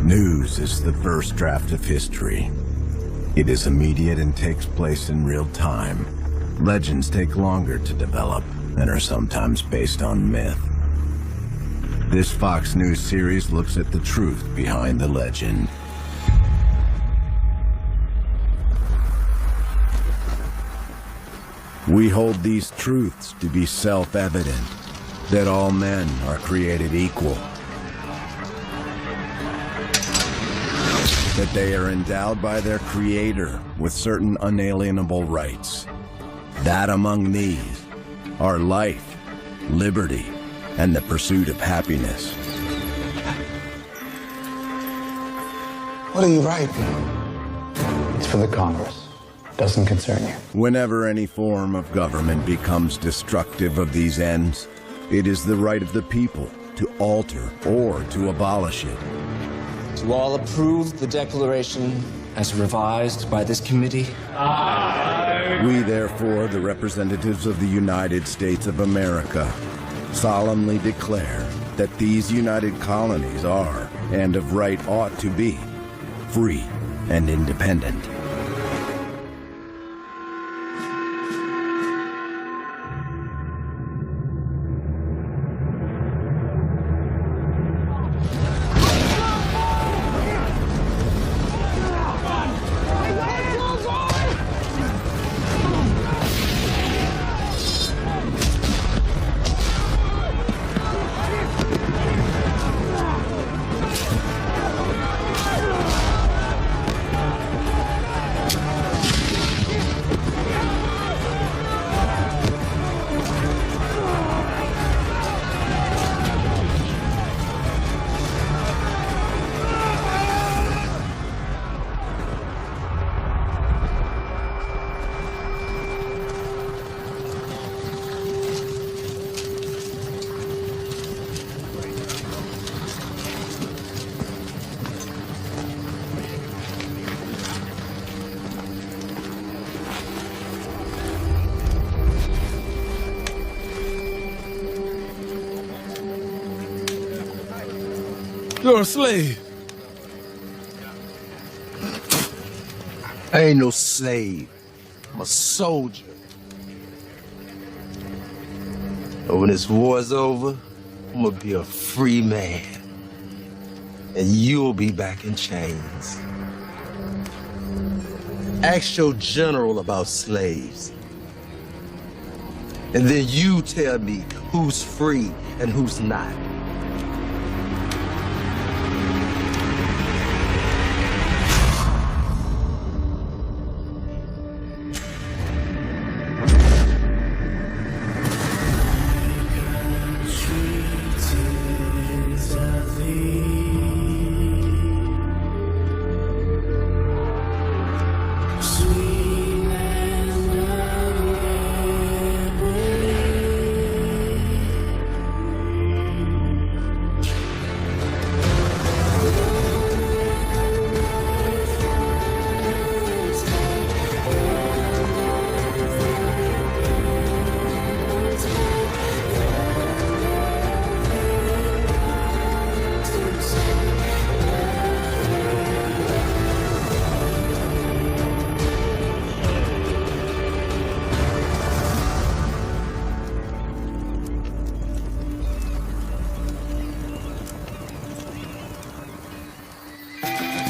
News is the first draft of history. It is immediate and takes place in real time. Legends take longer to develop and are sometimes based on myth. This Fox News series looks at the truth behind the legend. We hold these truths to be self-evident, that all men are created equal, that they are endowed by their Creator with certain unalienable rights, that among these are life, liberty, and the pursuit of happiness. What are you writing? It's for the Congress. Doesn't concern you. Whenever any form of government becomes destructive of these ends, it is the right of the people to alter or to abolish it. Do all approve the Declaration as revised by this committee? Aye. We, therefore, the representatives of the United States of America, solemnly declare that these united colonies are, and of right ought to be, free and independent. You're a slave. I ain't no slave. I'm a soldier. And when this war's over, I'm gonna be a free man. And you'll be back in chains. Ask your general about slaves. And then you tell me who's free and who's not.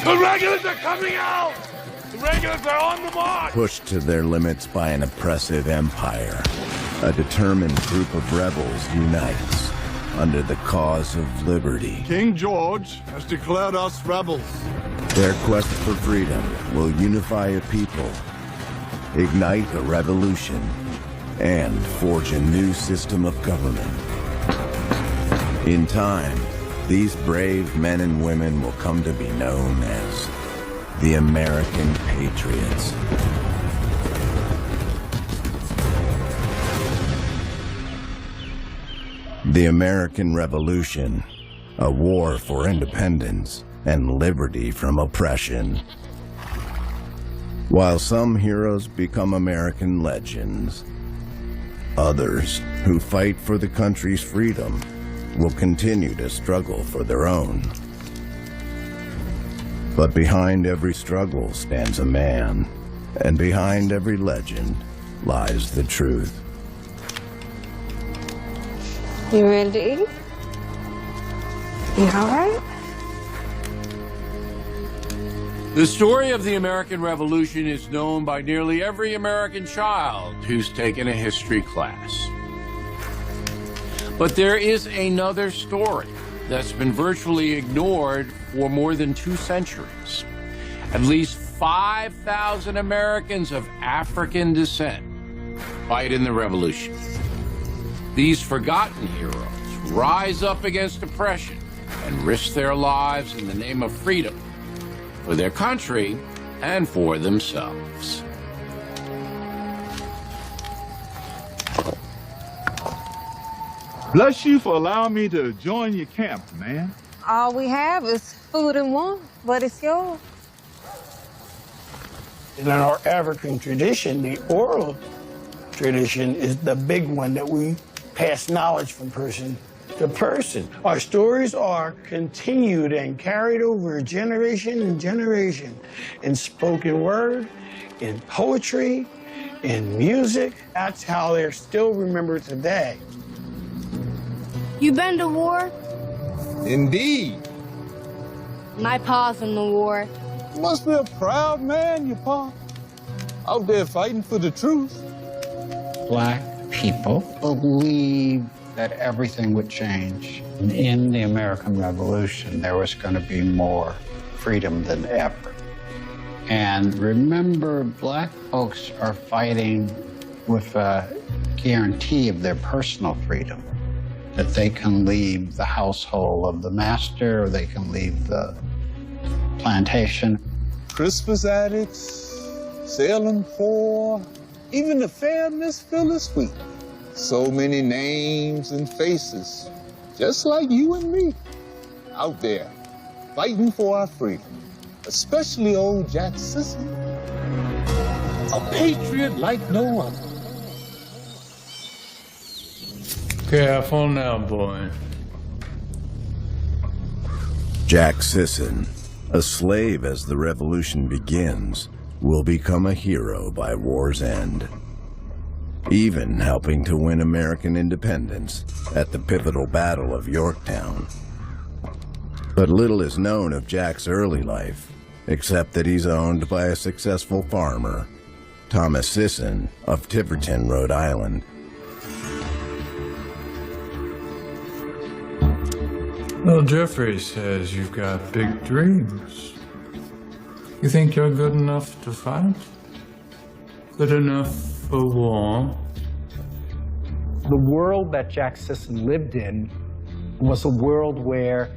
The regulars are coming out! The regulars are on the march! Pushed to their limits by an oppressive empire, a determined group of rebels unites under the cause of liberty. King George has declared us rebels. Their quest for freedom will unify a people, ignite a revolution, and forge a new system of government. In time, these brave men and women will come to be known as the American Patriots. The American Revolution, a war for independence and liberty from oppression. While some heroes become American legends, others who fight for the country's freedom will continue to struggle for their own. But behind every struggle stands a man, and behind every legend lies the truth. You ready to eat? You all right? The story of the American Revolution is known by nearly every American child who's taken a history class. But there is another story that's been virtually ignored for more than 2 centuries. At least 5,000 Americans of African descent fight in the Revolution. These forgotten heroes rise up against oppression and risk their lives in the name of freedom for their country and for themselves. Bless you for allowing me to join your camp, man. All we have is food and warmth, but it's yours. In our African tradition, the oral tradition is the big one that we pass knowledge from person to person. Our stories are continued and carried over generation and generation in spoken word, in poetry, in music. That's how they're still remembered today. You been to war? Indeed. My pa's in the war. You must be a proud man, your pa. Out there fighting for the truth. Black people believed that everything would change. In the American Revolution, there was going to be more freedom than ever. And remember, black folks are fighting with a guarantee of their personal freedom, that they can leave the household of the master, or they can leave the plantation. Christmas addicts, sailing poor, even the fair Miss Phyllis Wheat. So many names and faces, just like you and me, out there fighting for our freedom, especially old Jack Sisson, a patriot like no other. Careful now, boy. Jack Sisson, a slave as the revolution begins, will become a hero by war's end, even helping to win American independence at the pivotal Battle of Yorktown. But little is known of Jack's early life, except that he's owned by a successful farmer, Thomas Sisson of Tiverton, Rhode Island. Well, Jeffrey says you've got big dreams. You think you're good enough to fight? Good enough for war? The world that Jack Sisson lived in was a world where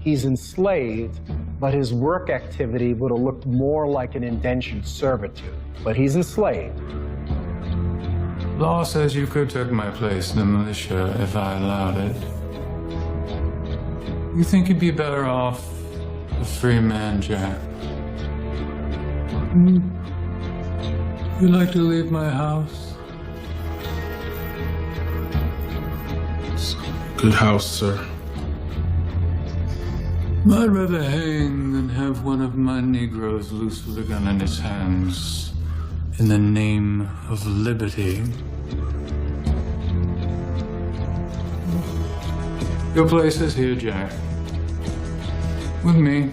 he's enslaved, but his work activity would have looked more like an indentured servitude. But he's enslaved. Law says you could take my place in the militia if I allowed it. You think you'd be better off a free man, Jack? You'd like to leave my house? It's a good house, sir. I'd rather hang than have one of my Negroes loose with a gun in his hands in the name of liberty. Your place is here, Jack. With me.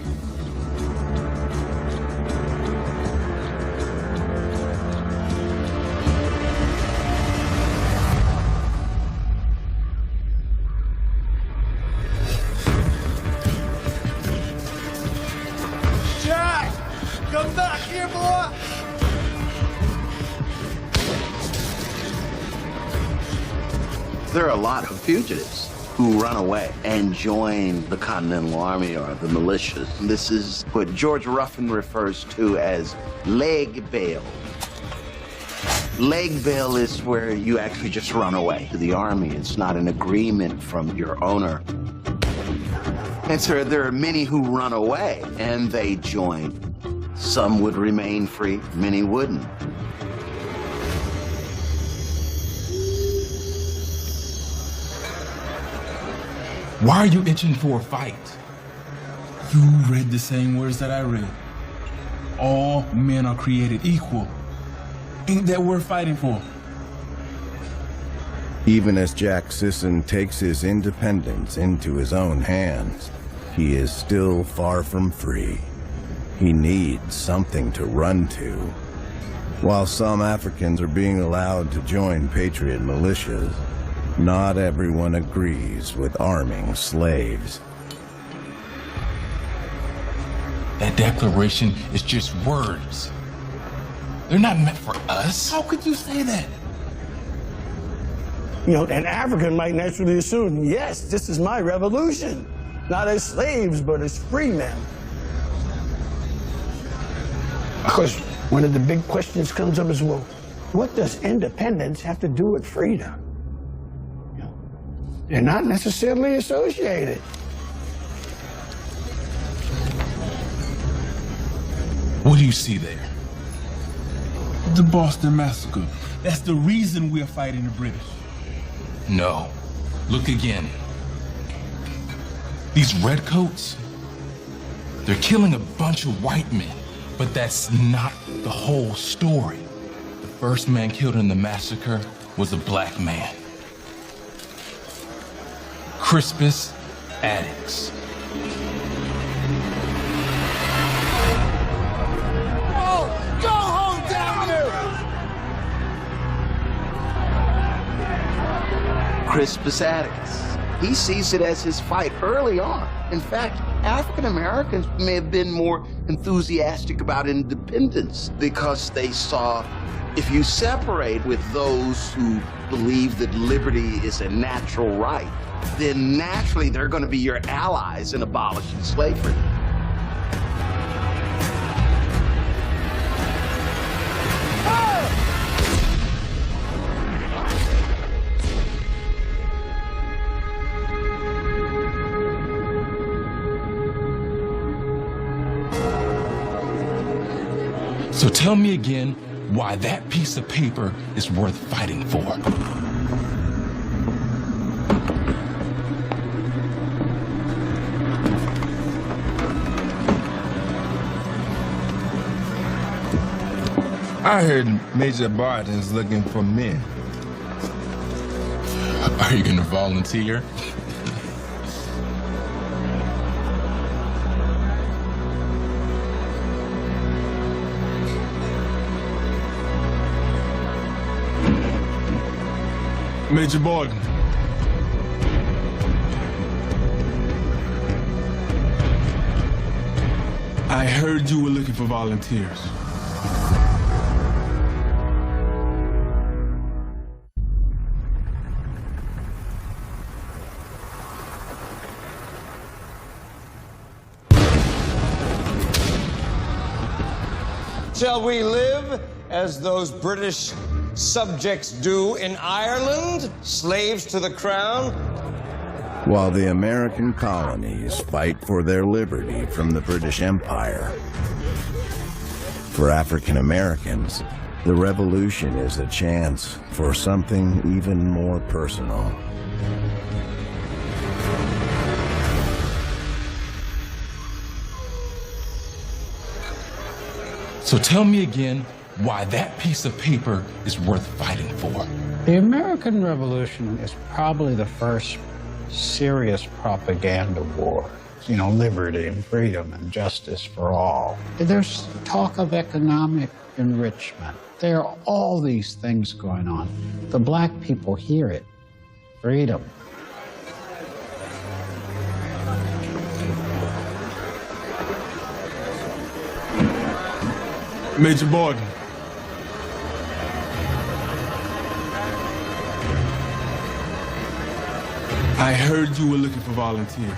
Jack! Come back here, boy! There are a lot of fugitives who run away and join the Continental Army or the militias. This is what George Ruffin refers to as leg bail. Leg bail is where you actually just run away to the army. It's not an agreement from your owner. And so there are many who run away and they join. Some would remain free, many wouldn't. Why are you itching for a fight? You read the same words that I read. All men are created equal. Ain't that worth fighting for? Even as Jack Sisson takes his independence into his own hands, he is still far from free. He needs something to run to. While some Africans are being allowed to join patriot militias, not everyone agrees with arming slaves. That declaration is just words. They're not meant for us. How could you say that? You know, an African might naturally assume, yes, this is my revolution. Not as slaves, but as free men. Because one of the big questions comes up is, well, what does independence have to do with freedom? You know, they're not necessarily associated. What do you see there? The Boston Massacre. That's the reason we're fighting the British. No. Look again. These redcoats, they're killing a bunch of white men, but that's not the whole story. The first man killed in the massacre was a black man. Crispus Attucks. Go home, damn you! Crispus Attucks. He sees it as his fight early on. In fact, African Americans may have been more enthusiastic about independence because they saw if you separate with those who believe that liberty is a natural right, then naturally they're going to be your allies in abolishing slavery. So tell me again why that piece of paper is worth fighting for. I heard Major Barton's looking for men. Are you gonna volunteer? Major Barton. I heard you were looking for volunteers. Shall we live as those British subjects do in Ireland, slaves to the crown? While the American colonies fight for their liberty from the British Empire, for African Americans, the revolution is a chance for something even more personal. So tell me again why that piece of paper is worth fighting for. The American Revolution is probably the first serious propaganda war. You know, liberty and freedom and justice for all. There's talk of economic enrichment. There are all these things going on. The black people hear it. Freedom. Major Barton. I heard you were looking for volunteers.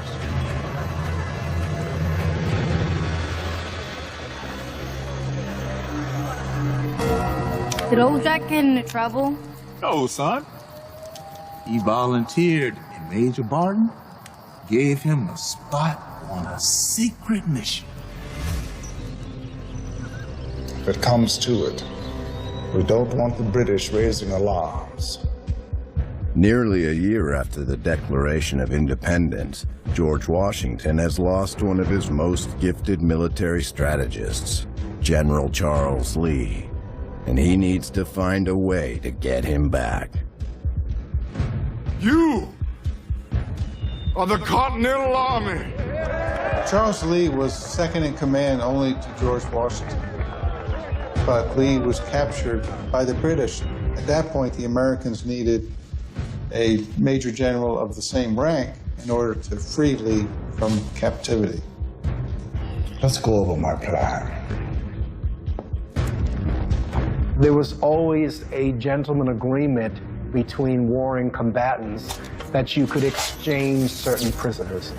Did old Jack get into trouble? No, son. He volunteered, and Major Barton gave him a spot on a secret mission. If it comes to it, we don't want the British raising alarms. Nearly a year after the Declaration of Independence, George Washington has lost one of his most gifted military strategists, General Charles Lee, and he needs to find a way to get him back. You are the Continental Army. Charles Lee was second in command only to George Washington. But Lee was captured by the British. At that point, the Americans needed a major general of the same rank in order to free Lee from captivity. Let's go over my plan. There was always a gentleman agreement between warring combatants that you could exchange certain prisoners.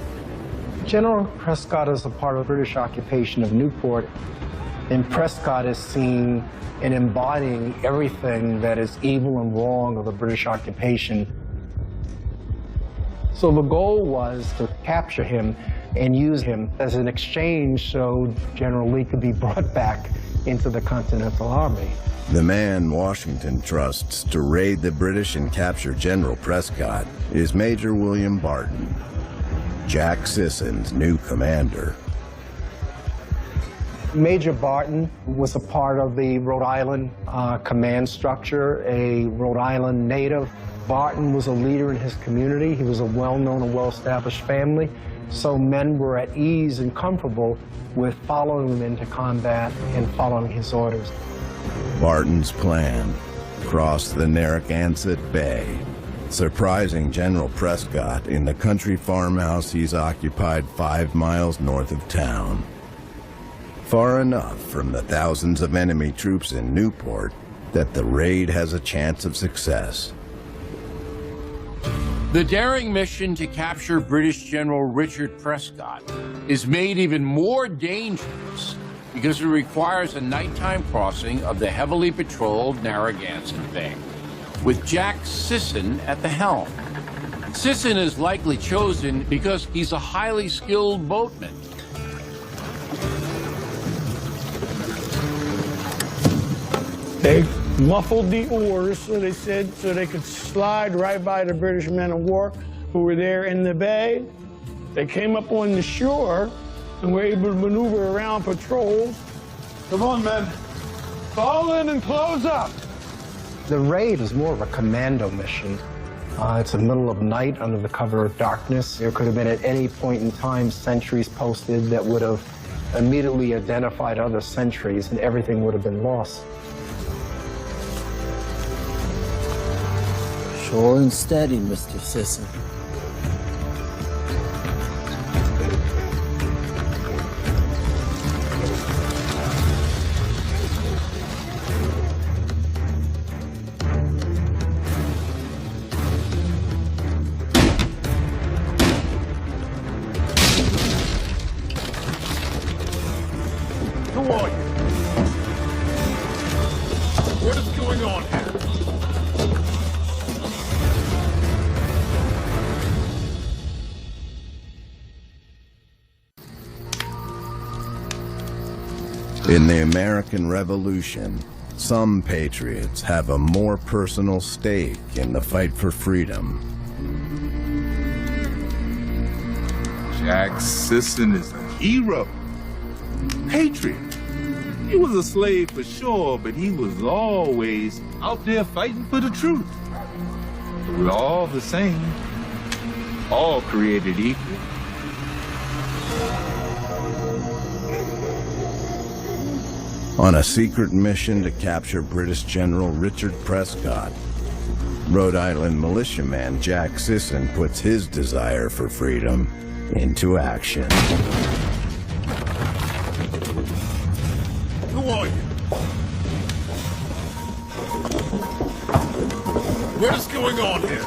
General Prescott is a part of the British occupation of Newport, and Prescott is seen in embodying everything that is evil and wrong of the British occupation. So the goal was to capture him and use him as an exchange so General Lee could be brought back into the Continental Army. The man Washington trusts to raid the British and capture General Prescott is Major William Barton, Jack Sisson's new commander. Major Barton was a part of the Rhode Island command structure, a Rhode Island native. Barton was a leader in his community. He was a well-known and well-established family, so men were at ease and comfortable with following him into combat and following his orders. Barton's plan: cross the Narragansett Bay, surprising General Prescott in the country farmhouse he's occupied 5 miles north of town. Far enough from the thousands of enemy troops in Newport that the raid has a chance of success. The daring mission to capture British General Richard Prescott is made even more dangerous because it requires a nighttime crossing of the heavily patrolled Narragansett Bay, with Jack Sisson at the helm. Sisson is likely chosen because he's a highly skilled boatman. They muffled the oars, so they said, so they could slide right by the British men of war who were there in the bay. They came up on the shore and were able to maneuver around patrols. Come on, men. Fall in and close up. The raid is more of a commando mission. It's the middle of night under the cover of darkness. There could have been at any point in time sentries posted that would have immediately identified other sentries, and everything would have been lost. Sure and steady, Mr. Sisson. Who are you? What is going on here? In the American Revolution, some patriots have a more personal stake in the fight for freedom. Jack Sisson is a hero. Patriot. He was a slave for sure, but he was always out there fighting for the truth. We're all the same, all created equal. On a secret mission to capture British General Richard Prescott, Rhode Island militiaman Jack Sisson puts his desire for freedom into action. Who are you? What is going on here?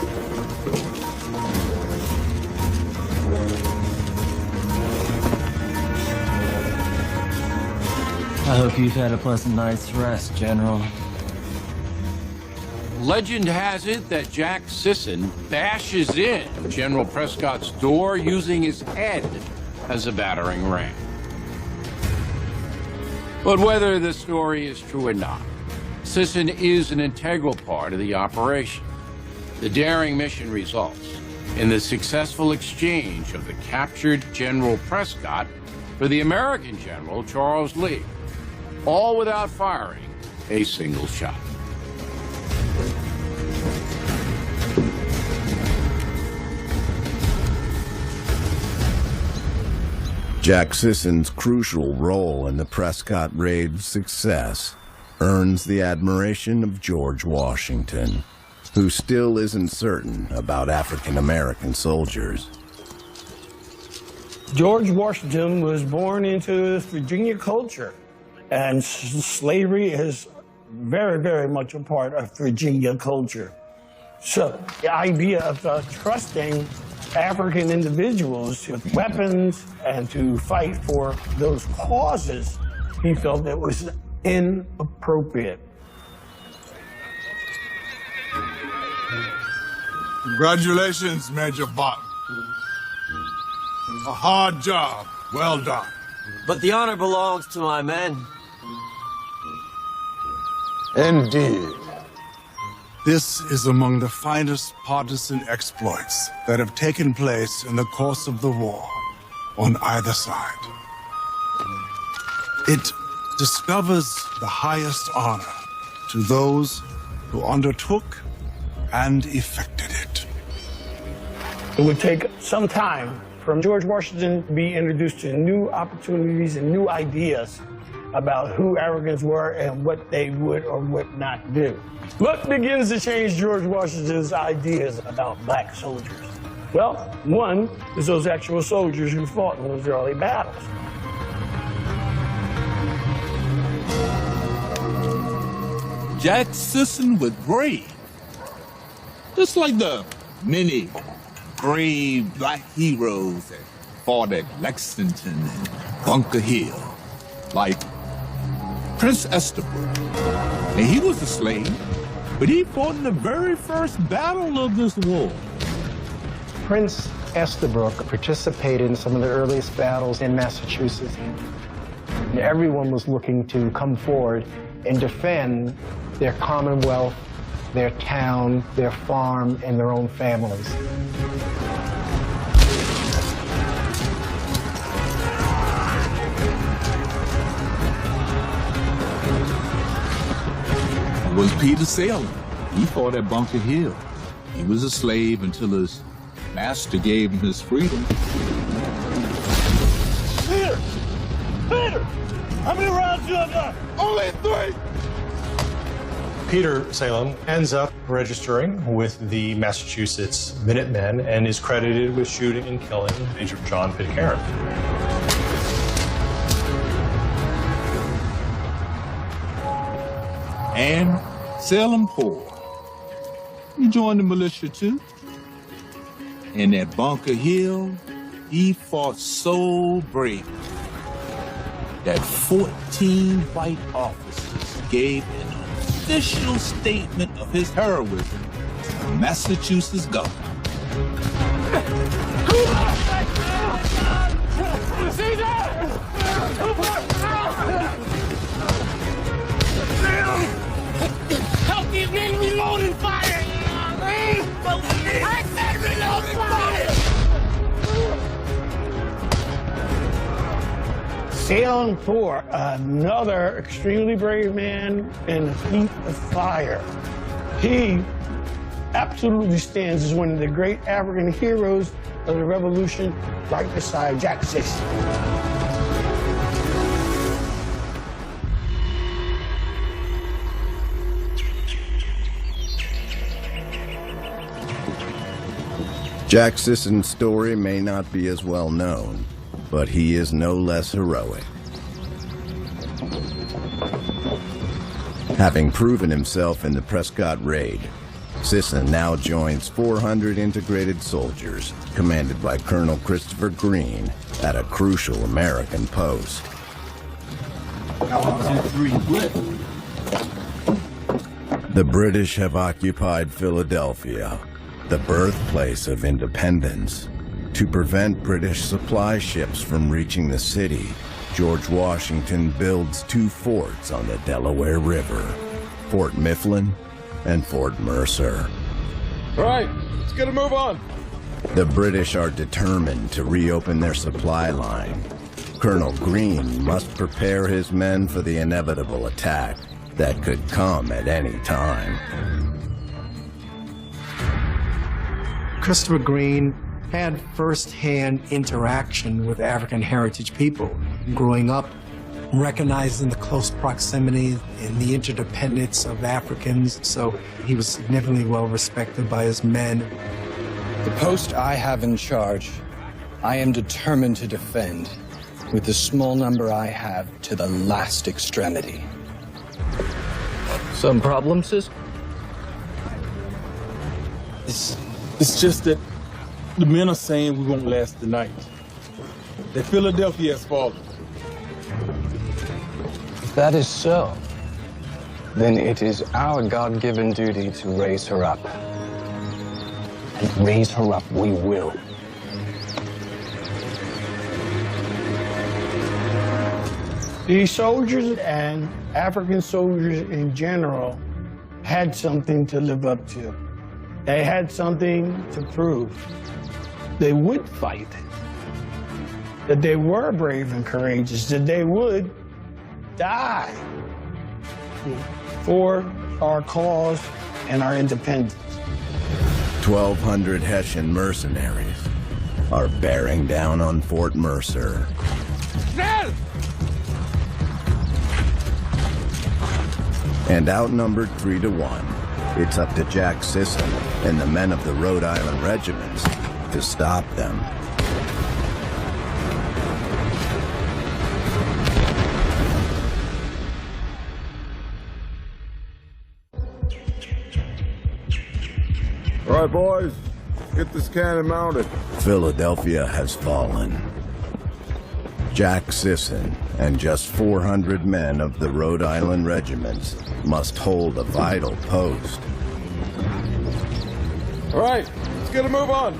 I hope you've had a pleasant night's rest, General. Legend has it that Jack Sisson bashes in General Prescott's door using his head as a battering ram. But whether the story is true or not, Sisson is an integral part of the operation. The daring mission results in the successful exchange of the captured General Prescott for the American General Charles Lee, all without firing a single shot. Jack Sisson's crucial role in the Prescott raid's success earns the admiration of George Washington, who still isn't certain about African-American soldiers. George Washington was born into this Virginia culture, and slavery is very, very much a part of Virginia culture. So the idea of trusting African individuals with weapons and to fight for those causes, he felt that was inappropriate. Congratulations, Major Bob. A hard job, well done. But the honor belongs to my men. Indeed. This is among the finest partisan exploits that have taken place in the course of the war on either side. It discovers the highest honor to those who undertook and effected it. It would take some time for George Washington to be introduced to new opportunities and new ideas about who Africans were and what they would or would not do. What begins to change George Washington's ideas about black soldiers? Well, one is those actual soldiers who fought in those early battles. Jack Sisson was brave. Just like the many brave black heroes that fought at Lexington and Bunker Hill, like Prince Estabrook. And he was a slave, but he fought in the very first battle of this war. Prince Estabrook participated in some of the earliest battles in Massachusetts. And everyone was looking to come forward and defend their commonwealth, their town, their farm, and their own families. It was Peter Salem. He fought at Bunker Hill. He was a slave until his master gave him his freedom. Peter! Peter! How many rounds you have left? Only 3! Peter Salem ends up registering with the Massachusetts Minutemen and is credited with shooting and killing Major John Pitcairn. And Salem Poor. He joined the militia too. And at Bunker Hill, he fought so bravely that 14 white officers gave an official statement of his heroism to the Massachusetts government. Help these men reload and fire! I said reload and fire! Salem Poor, another extremely brave man in the heat of fire. He absolutely stands as one of the great African heroes of the Revolution, right beside Jack Sisson. Jack Sisson's story may not be as well known, but he is no less heroic. Having proven himself in the Prescott raid, Sisson now joins 400 integrated soldiers, commanded by Colonel Christopher Green, at a crucial American post. The British have occupied Philadelphia, the birthplace of independence. To prevent British supply ships from reaching the city, George Washington builds 2 forts on the Delaware River, Fort Mifflin and Fort Mercer. All right, let's get a move on. The British are determined to reopen their supply line. Colonel Greene must prepare his men for the inevitable attack that could come at any time. Christopher Greene had first-hand interaction with African heritage people, growing up, recognizing the close proximity and the interdependence of Africans, so he was significantly well respected by his men. The post I have in charge, I am determined to defend, with the small number I have, to the last extremity. Some problems, sis? It's just that the men are saying we won't last the night. That Philadelphia has fallen. If that is so, then it is our God-given duty to raise her up. And raise her up we will. These soldiers and African soldiers in general had something to live up to. They had something to prove. They would fight. That they were brave and courageous. That they would die for our cause and our independence. 1,200 Hessian mercenaries are bearing down on Fort Mercer. Schnell! And outnumbered 3-1, it's up to Jack Sisson and the men of the Rhode Island regiments to stop them. All right, boys, get this cannon mounted. Philadelphia has fallen. Jack Sisson and just 400 men of the Rhode Island regiments must hold a vital post. All right, let's get a move on.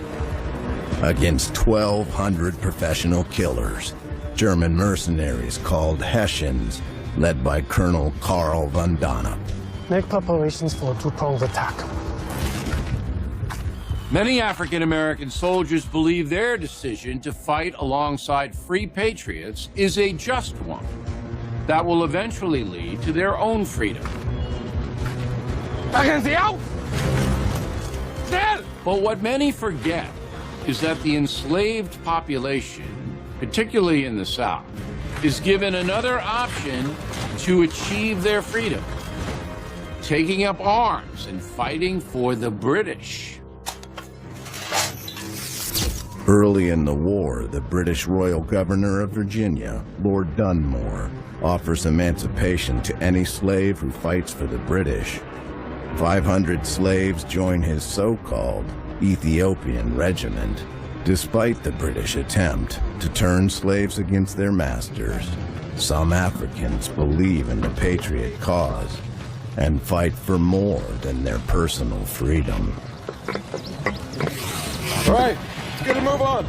Against 1,200 professional killers, German mercenaries called Hessians, led by Colonel Karl von Donop. Make preparations for a two-pronged attack. Many African-American soldiers believe their decision to fight alongside free patriots is a just one that will eventually lead to their own freedom. But what many forget is that the enslaved population, particularly in the South, is given another option to achieve their freedom, taking up arms and fighting for the British. Early in the war, the British Royal Governor of Virginia, Lord Dunmore, offers emancipation to any slave who fights for the British. 500 slaves join his so-called Ethiopian regiment, despite the British attempt to turn slaves against their masters. Some Africans believe in the patriot cause and fight for more than their personal freedom. All right, let's get a move on.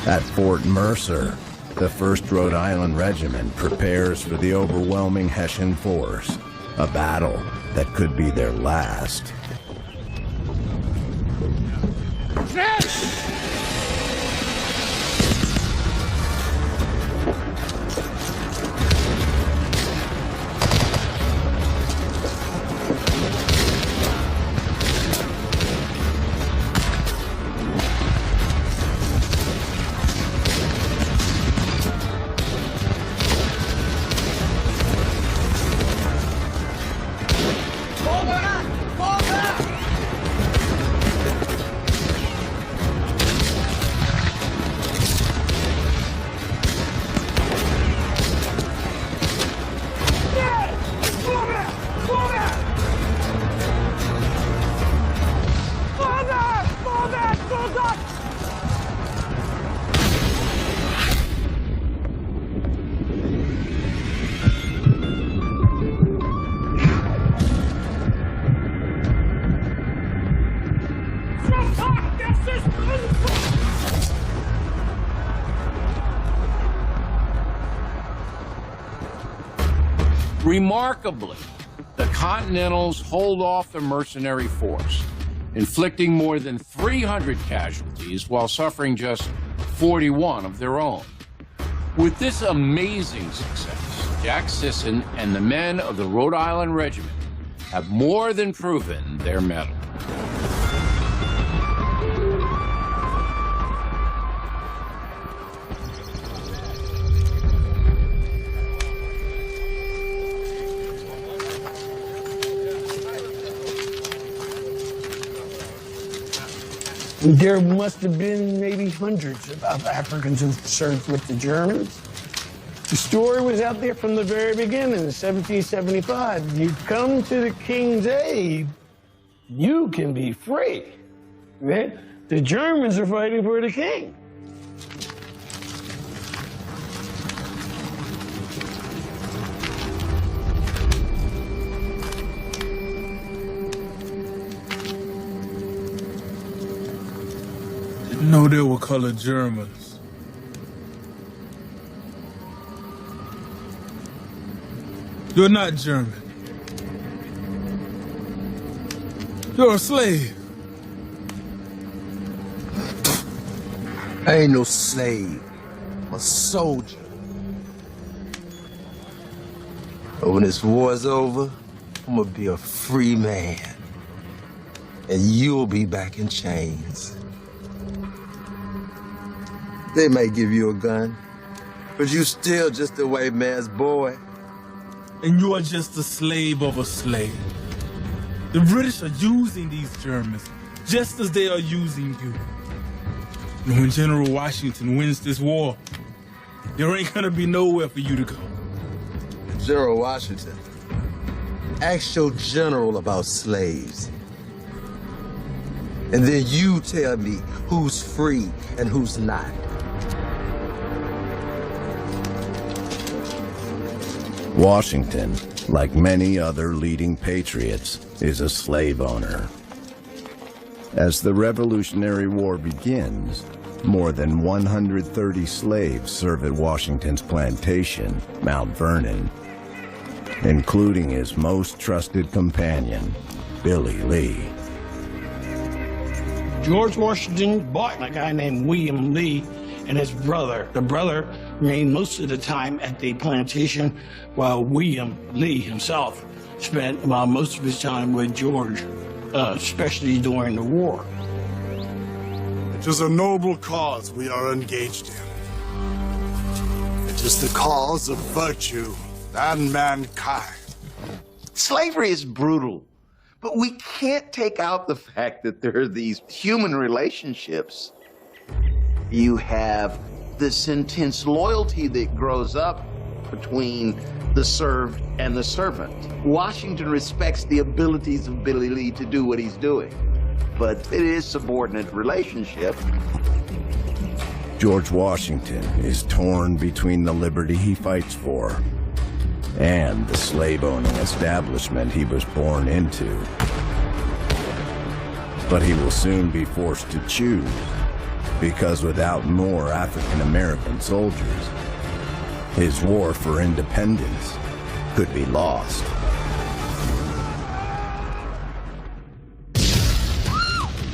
At Fort Mercer, the 1st Rhode Island Regiment prepares for the overwhelming Hessian force, a battle that could be their last. Remarkably, The Continentals hold off the mercenary force, inflicting more than 300 casualties while suffering just 41 of their own. With this amazing success, Jack Sisson and the men of the Rhode Island Regiment have more than proven their mettle. There must have been maybe hundreds of Africans who served with the Germans. The story was out there from the very beginning, in 1775. You come to the King's aid, you can be free. Right? The Germans are fighting for the King. Didn't know there were colored Germans. You're not German. You're a slave. I ain't no slave. I'm a soldier. But when this war's over, I'm gonna be a free man. And you'll be back in chains. They may give you a gun, but you still just a white man's boy. And you are just a slave of a slave. The British are using these Germans just as they are using you. And when General Washington wins this war, there ain't gonna be nowhere for you to go. General Washington, ask your general about slaves. And then you tell me who's free and who's not. Washington, like many other leading patriots, is a slave owner. As the Revolutionary War begins, more than 130 slaves serve at Washington's plantation, Mount Vernon, including his most trusted companion, Billy Lee. George Washington bought a guy named William Lee and his brother. The brother remained most of the time at the plantation, while William Lee himself spent most of his time with George, especially during the war. It is a noble cause we are engaged in. It is the cause of virtue and mankind. Slavery is brutal, but we can't take out the fact that there are these human relationships. You have this intense loyalty that grows up between the served and the servant. Washington respects the abilities of Billy Lee to do what he's doing, but it is a subordinate relationship. George Washington is torn between the liberty he fights for and the slave-owning establishment he was born into. But he will soon be forced to choose, because without more African-American soldiers, his war for independence could be lost.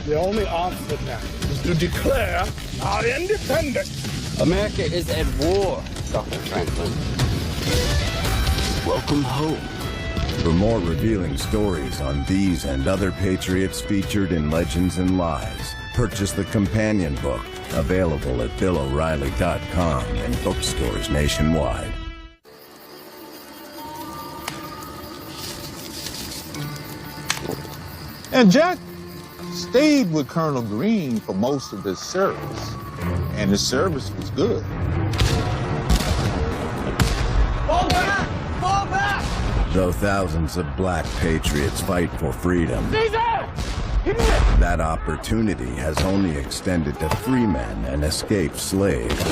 The only option now is to declare our independence. America is at war, Dr. Franklin. Welcome home. For more revealing stories on these and other patriots featured in Legends and Lies, purchase the companion book, available at BillO'Reilly.com and bookstores nationwide. And Jack stayed with Colonel Green for most of his service, and his service was good. Fall back! Fall back! Though thousands of black patriots fight for freedom, that opportunity has only extended to free men and escaped slaves.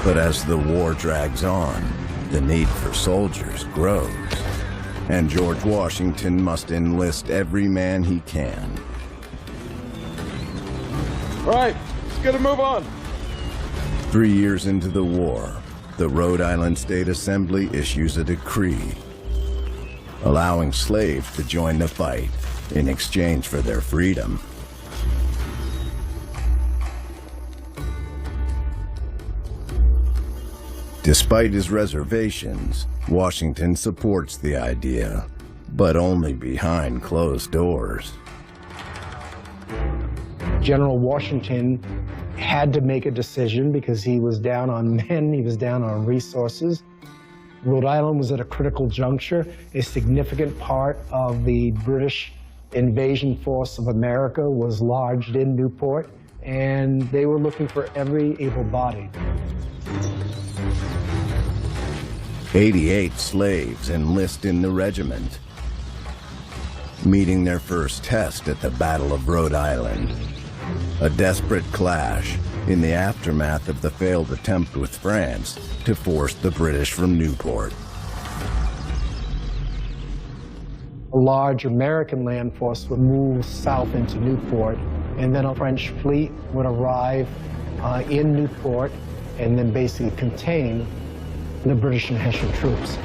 But as the war drags on, the need for soldiers grows, and George Washington must enlist every man he can. All right, let's get a move on. 3 years into the war, the Rhode Island State Assembly issues a decree allowing slaves to join the fight in exchange for their freedom. Despite his reservations, Washington supports the idea, but only behind closed doors. General Washington had to make a decision because he was down on men, he was down on resources. Rhode Island was at a critical juncture. A significant part of the British invasion force of America was lodged in Newport, and they were looking for every able-bodied. 88 slaves enlist in the regiment, meeting their first test at the Battle of Rhode Island. A desperate clash in the aftermath of the failed attempt with France to force the British from Newport. A large American land force would move south into Newport, and then a French fleet would arrive in Newport and then basically contain the British and Hessian troops.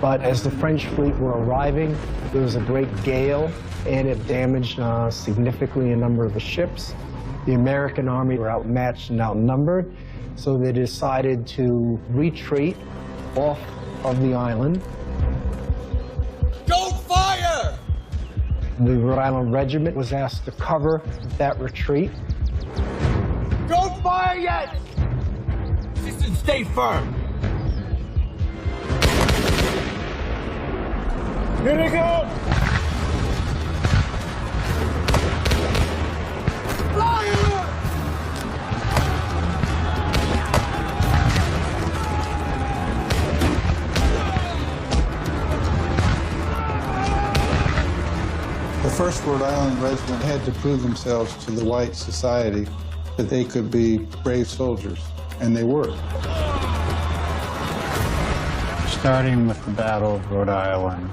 But as the French fleet were arriving, there was a great gale, and it damaged significantly a number of the ships. The American army were outmatched and outnumbered, so they decided to retreat off of the island. Don't fire! The Rhode Island Regiment was asked to cover that retreat. Don't fire yet! Sisson, stay firm! Here they go! Fire! The 1st Rhode Island Regiment had to prove themselves to the white society that they could be brave soldiers, and they were. Starting with the Battle of Rhode Island,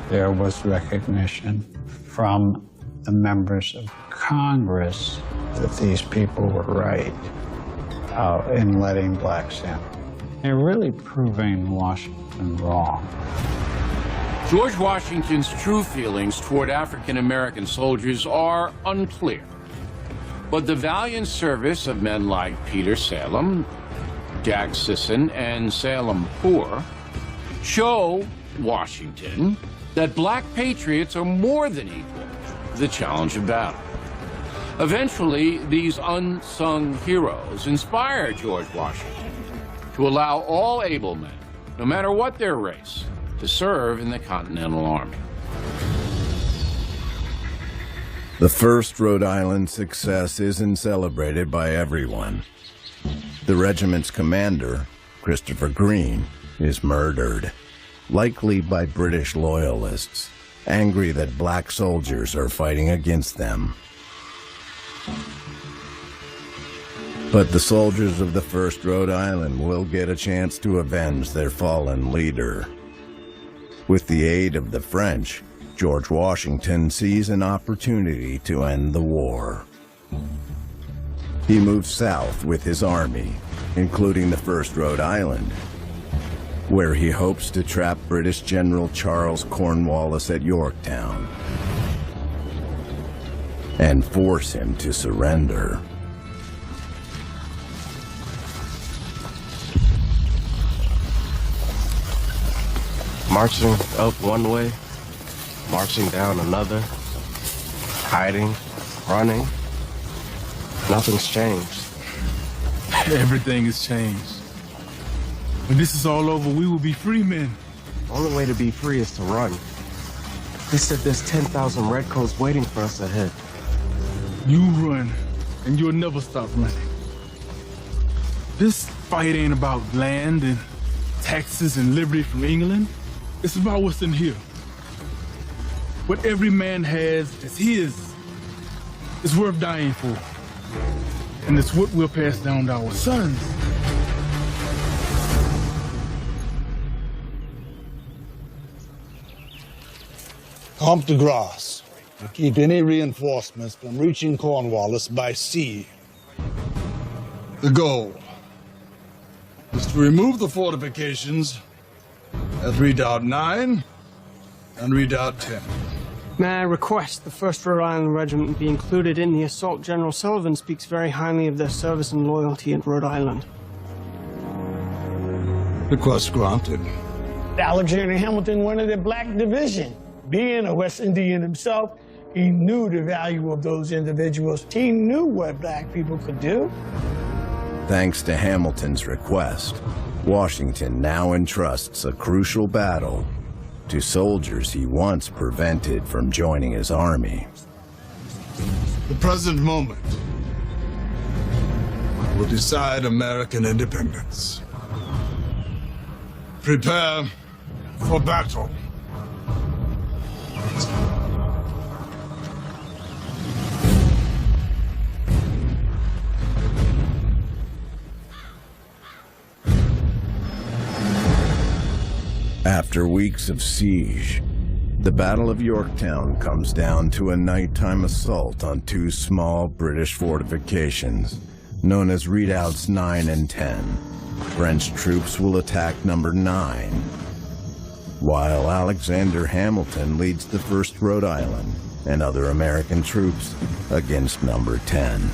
there was recognition from the members of Congress that these people were right in letting blacks in. They're really proving Washington wrong. George Washington's true feelings toward African-American soldiers are unclear. But the valiant service of men like Peter Salem, Jack Sisson, and Salem Poor show Washington that black patriots are more than equal to the challenge of battle. Eventually, these unsung heroes inspire George Washington to allow all able men, no matter what their race, to serve in the Continental Army. The first Rhode Island success isn't celebrated by everyone. The regiment's commander, Christopher Green, is murdered, likely by British loyalists, angry that black soldiers are fighting against them. But the soldiers of the 1st Rhode Island will get a chance to avenge their fallen leader. With the aid of the French, George Washington sees an opportunity to end the war. He moves south with his army, including the 1st Rhode Island, where he hopes to trap British General Charles Cornwallis at Yorktown and force him to surrender. Marching up one way, marching down another, hiding, running. Nothing's changed. Everything has changed. When this is all over, we will be free men. The only way to be free is to run. They said there's 10,000 redcoats waiting for us ahead. You run, and you'll never stop running. This fight ain't about land and taxes and liberty from England. It's about what's in here. What every man has is his. It's worth dying for. And it's what we'll pass down to our sons. Comte de Grasse to keep any reinforcements from reaching Cornwallis by sea. The goal is to remove the fortifications at Redoubt 9 and Redoubt 10. May I request the 1st Rhode Island Regiment be included in the assault? General Sullivan speaks very highly of their service and loyalty at Rhode Island. Request granted. Alexander Hamilton wanted a black division. Being a West Indian himself, he knew the value of those individuals. He knew what black people could do. Thanks to Hamilton's request, Washington now entrusts a crucial battle to soldiers he once prevented from joining his army. The present moment will decide American independence. Prepare for battle. After weeks of siege, the Battle of Yorktown comes down to a nighttime assault on 2 small British fortifications, known as Redoubts 9 and 10. French troops will attack number 9, while Alexander Hamilton leads the 1st Rhode Island and other American troops against number 10.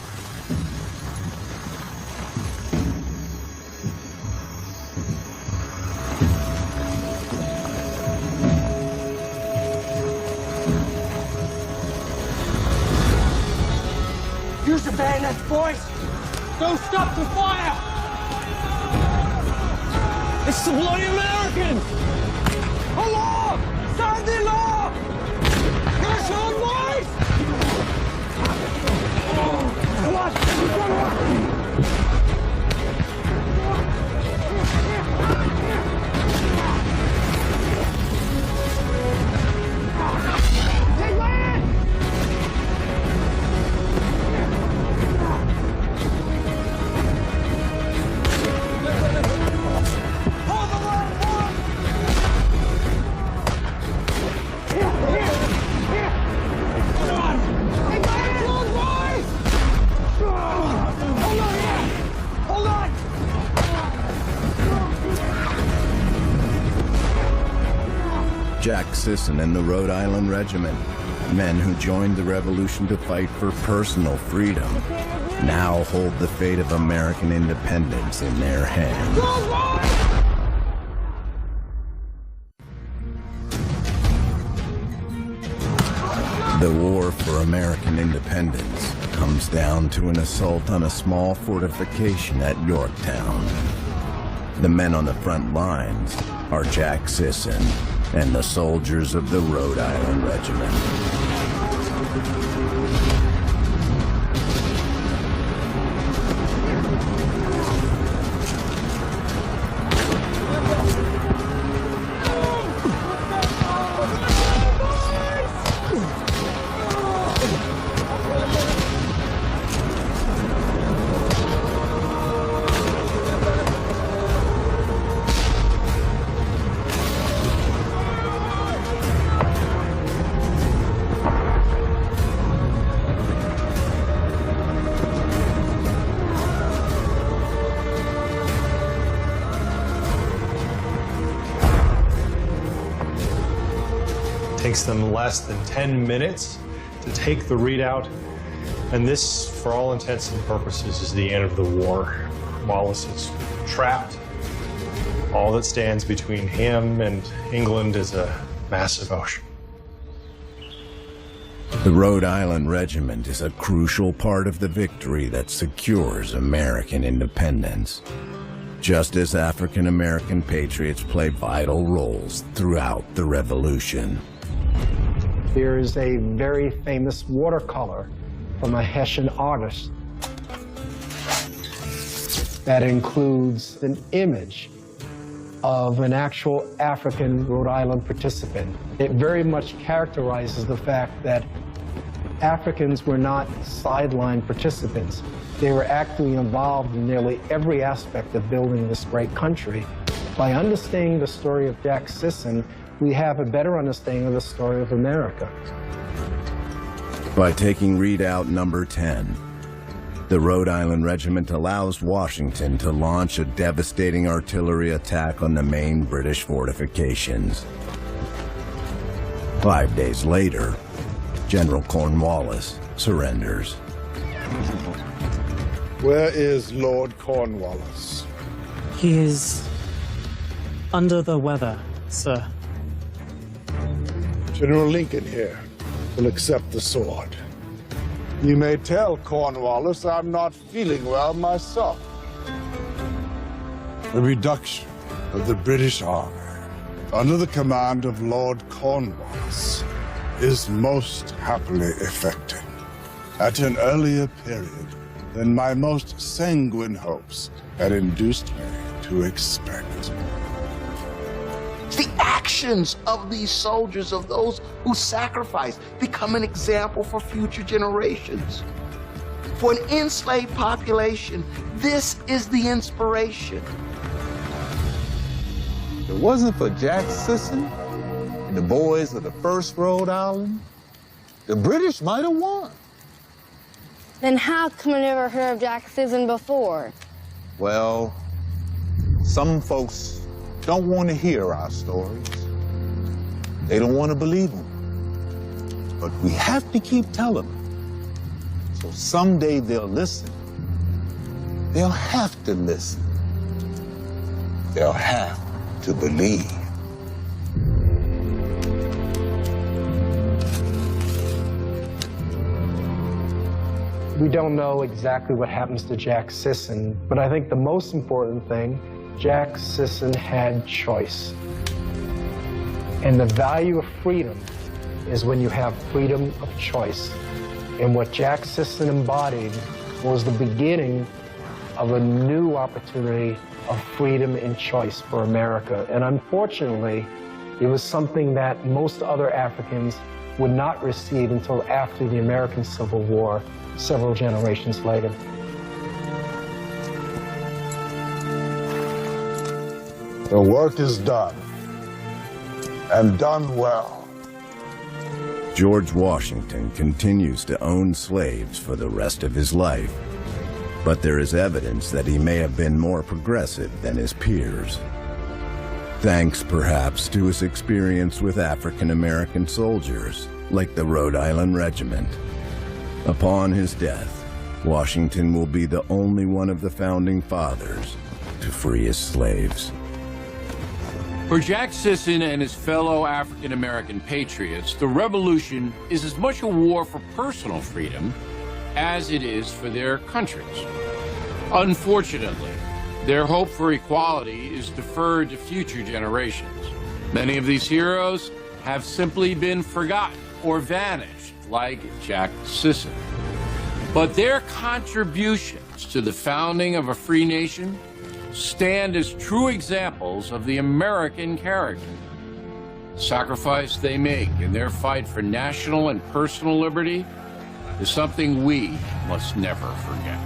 Use your bayonets, boys! Don't stop the fire! It's the bloody Americans! Along! Serve the law! You're so boys! Come on! Come on! Take my hand! Jack Sisson and the Rhode Island Regiment, men who joined the revolution to fight for personal freedom, now hold the fate of American independence in their hands. The war for American independence comes down to an assault on a small fortification at Yorktown. The men on the front lines are Jack Sisson and the soldiers of the Rhode Island Regiment. Takes them less than 10 minutes to take the redoubt, and this, for all intents and purposes, is the end of the war. Wallace is trapped. All that stands between him and England is a massive ocean. The Rhode Island Regiment is a crucial part of the victory that secures American independence, just as African American patriots play vital roles throughout the Revolution. There is a very famous watercolor from a Hessian artist that includes an image of an actual African Rhode Island participant. It very much characterizes the fact that Africans were not sideline participants. They were actively involved in nearly every aspect of building this great country. By understanding the story of Jack Sisson, we have a better understanding of the story of America. By taking Redoubt number 10, the Rhode Island Regiment allows Washington to launch a devastating artillery attack on the main British fortifications. 5 days later, General Cornwallis surrenders. Where is Lord Cornwallis? He is under the weather, sir. General Lincoln here will accept the sword. You may tell Cornwallis I'm not feeling well myself. The reduction of the British Army under the command of Lord Cornwallis is most happily effected at an earlier period than my most sanguine hopes had induced me to expect. The actions of these soldiers, of those who sacrifice, become an example for future generations. For an enslaved population, this is the inspiration. If it wasn't for Jack Sisson and the boys of the 1st Rhode Island, the British might have won. Then how come I never heard of Jack Sisson before? Well, some folks don't want to hear our stories. They don't want to believe them. But we have to keep telling them. So someday they'll listen. They'll have to listen. They'll have to believe. We don't know exactly what happens to Jack Sisson, but I think the most important thing, Jack Sisson had choice. And the value of freedom is when you have freedom of choice. And what Jack Sisson embodied was the beginning of a new opportunity of freedom and choice for America. And unfortunately, it was something that most other Africans would not receive until after the American Civil War, several generations later. The work is done, and done well. George Washington continues to own slaves for the rest of his life, but there is evidence that he may have been more progressive than his peers. Thanks, perhaps, to his experience with African-American soldiers, like the Rhode Island Regiment. Upon his death, Washington will be the only one of the founding fathers to free his slaves. For Jack Sisson and his fellow African-American patriots, the Revolution is as much a war for personal freedom as it is for their countries. Unfortunately, their hope for equality is deferred to future generations. Many of these heroes have simply been forgotten or vanished, like Jack Sisson. But their contributions to the founding of a free nation stand as true examples of the American character. The sacrifice they make in their fight for national and personal liberty is something we must never forget.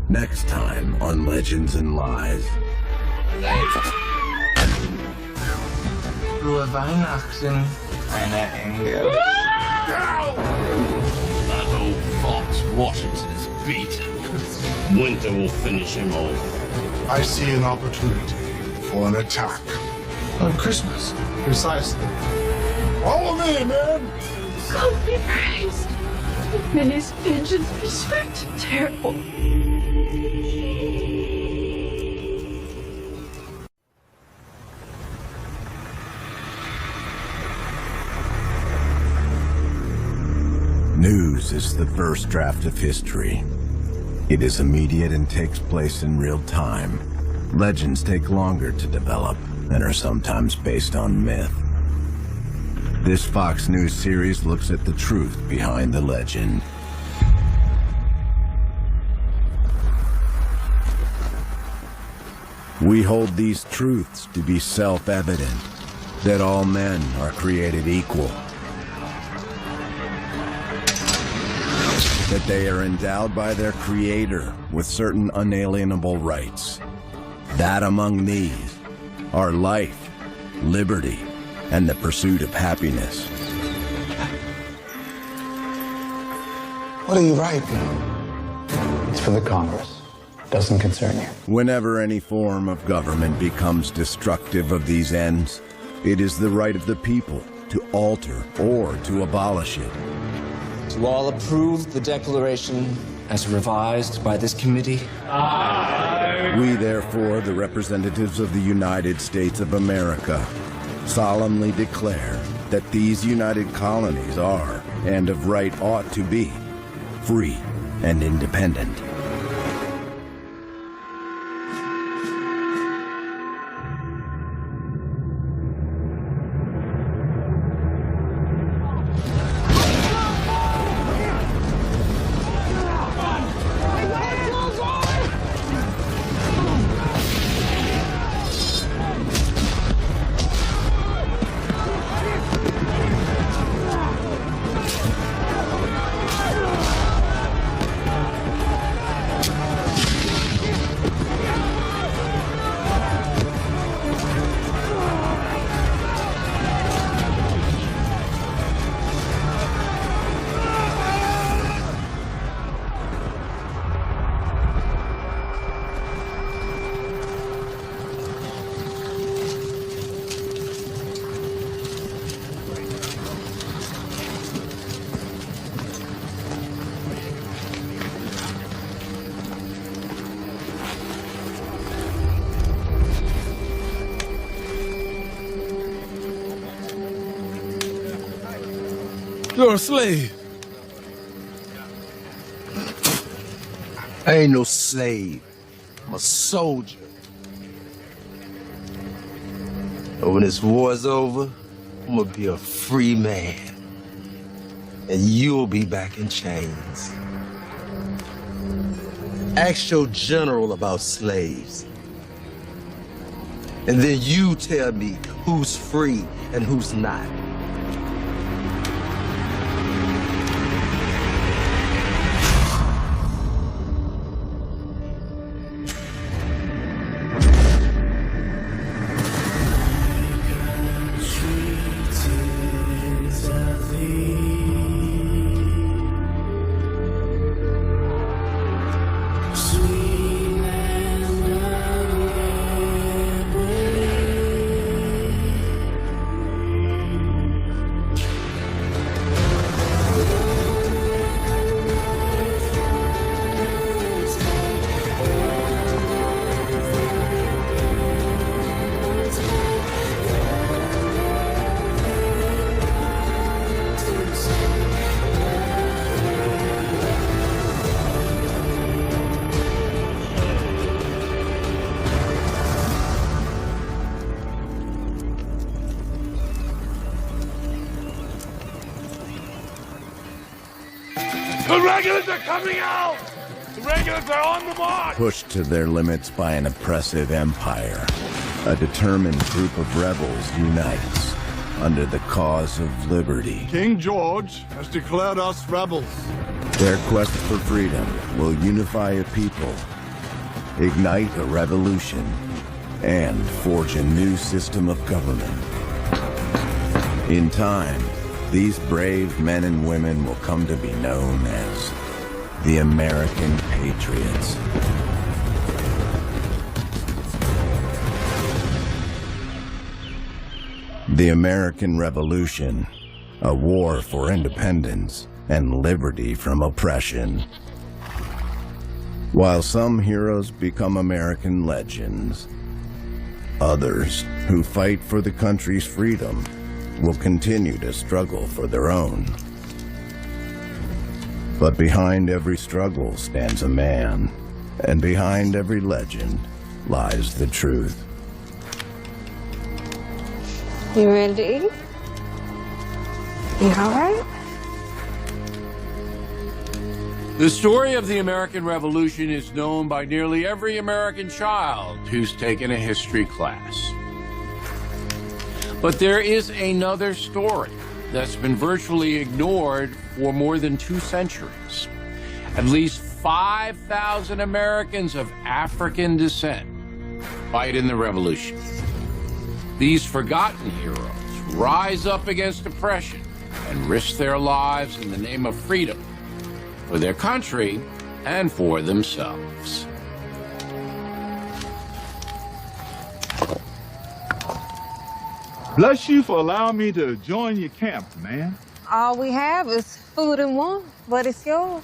Next time on Legends and Lies. Frohe Weihnachten, meine Engel. That old fox Washington is beaten. Winter will finish him off. I see an opportunity for an attack. On Christmas. Precisely. Follow me, man! God be praised. May his vengeance be swift and terrible. News is the first draft of history. It is immediate and takes place in real time. Legends take longer to develop and are sometimes based on myth. This Fox News series looks at the truth behind the legend. We hold these truths to be self-evident, that all men are created equal, that they are endowed by their Creator with certain unalienable rights, that among these are life, liberty, and the pursuit of happiness. What are you writing? It's for the Congress. doesn't concern you. Whenever any form of government becomes destructive of these ends, it is the right of the people to alter or to abolish it. Do all approve the declaration as revised by this committee? Aye. We, therefore, the representatives of the United States of America, solemnly declare that these united colonies are, and of right ought to be, free and independent. You're a slave. I ain't no slave. I'm a soldier. And when this war's over, I'm gonna be a free man. And you'll be back in chains. Ask your general about slaves. And then you tell me who's free and who's not. The regulars are coming out! The regulars are on the march! Pushed to their limits by an oppressive empire, a determined group of rebels unites under the cause of liberty. King George has declared us rebels. Their quest for freedom will unify a people, ignite a revolution, and forge a new system of government. In time, these brave men and women will come to be known as the American Patriots. The American Revolution, a war for independence and liberty from oppression. While some heroes become American legends, others who fight for the country's freedom will continue to struggle for their own. But behind every struggle stands a man, and behind every legend lies the truth. You ready? You all right? The story of the American Revolution is known by nearly every American child who's taken a history class. But there is another story that's been virtually ignored for more than 2 centuries. At least 5,000 Americans of African descent fight in the Revolution. These forgotten heroes rise up against oppression and risk their lives in the name of freedom for their country and for themselves. Bless you for allowing me to join your camp, man. All we have is food and water, but it's yours.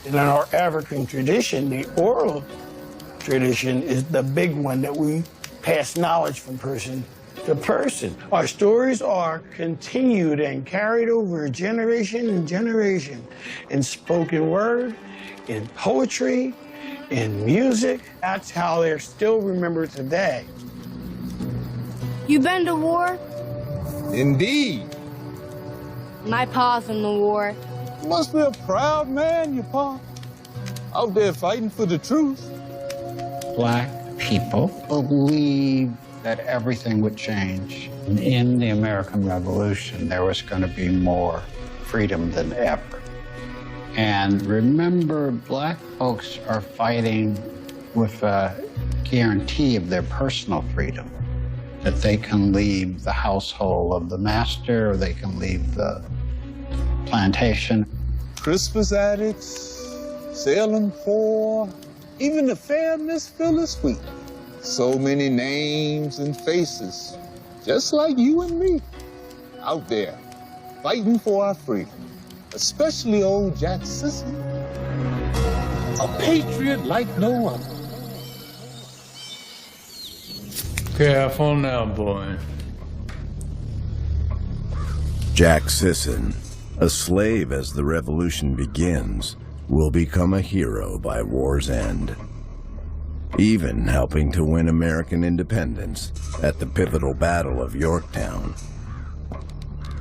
In our African tradition, the oral tradition is the big one that we pass knowledge from person to person. Our stories are continued and carried over generation and generation in spoken word, in poetry, in music. That's how they're still remembered today. You been to war? Indeed. My pa's in the war. You must be a proud man, your pa. Out there fighting for the truth. Black people believed that everything would change. In the American Revolution, there was going to be more freedom than ever. And remember, black folks are fighting with a guarantee of their personal freedom, that they can leave the household of the master, or they can leave the plantation. Christmas addicts, sailing poor, even the fair Miss Phyllis Wheat. So many names and faces, just like you and me, out there fighting for our freedom, especially old Jack Sisson. A patriot like no other. Careful now, boy. Jack Sisson, a slave as the revolution begins, will become a hero by war's end, even helping to win American independence at the pivotal Battle of Yorktown.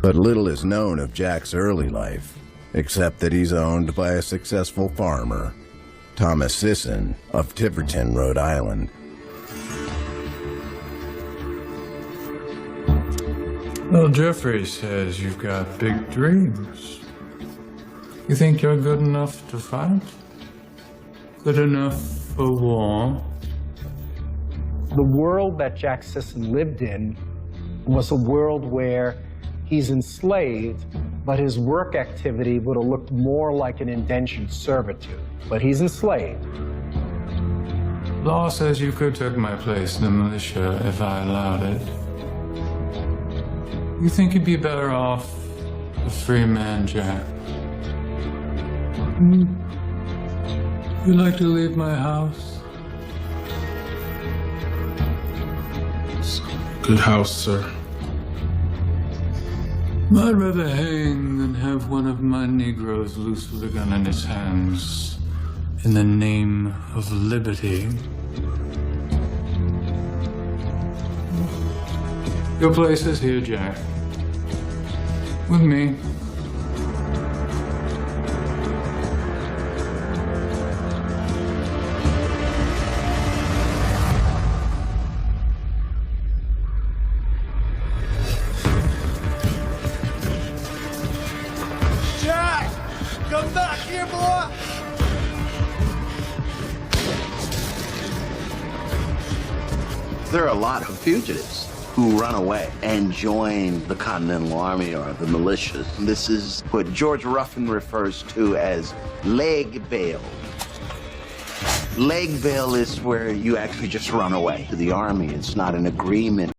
But little is known of Jack's early life, except that he's owned by a successful farmer, Thomas Sisson of Tiverton, Rhode Island. Well, Jeffrey says you've got big dreams. You think you're good enough to fight? Good enough for war? The world that Jack Sisson lived in was a world where he's enslaved, but his work activity would have looked more like an indentured servitude. But he's enslaved. Law says you could take my place in the militia if I allowed it. You think you'd be better off a free man, Jack? You'd like to leave my house? Good house, sir. I'd rather hang than have one of my Negroes loose with a gun in his hands in the name of liberty. Your place is here, Jack. With me. Jack! Come back here, boy! There are a lot of fugitives who run away and join the Continental Army or the militias. This is what George Ruffin refers to as leg bail. Leg bail is where you actually just run away to the army. It's not an agreement.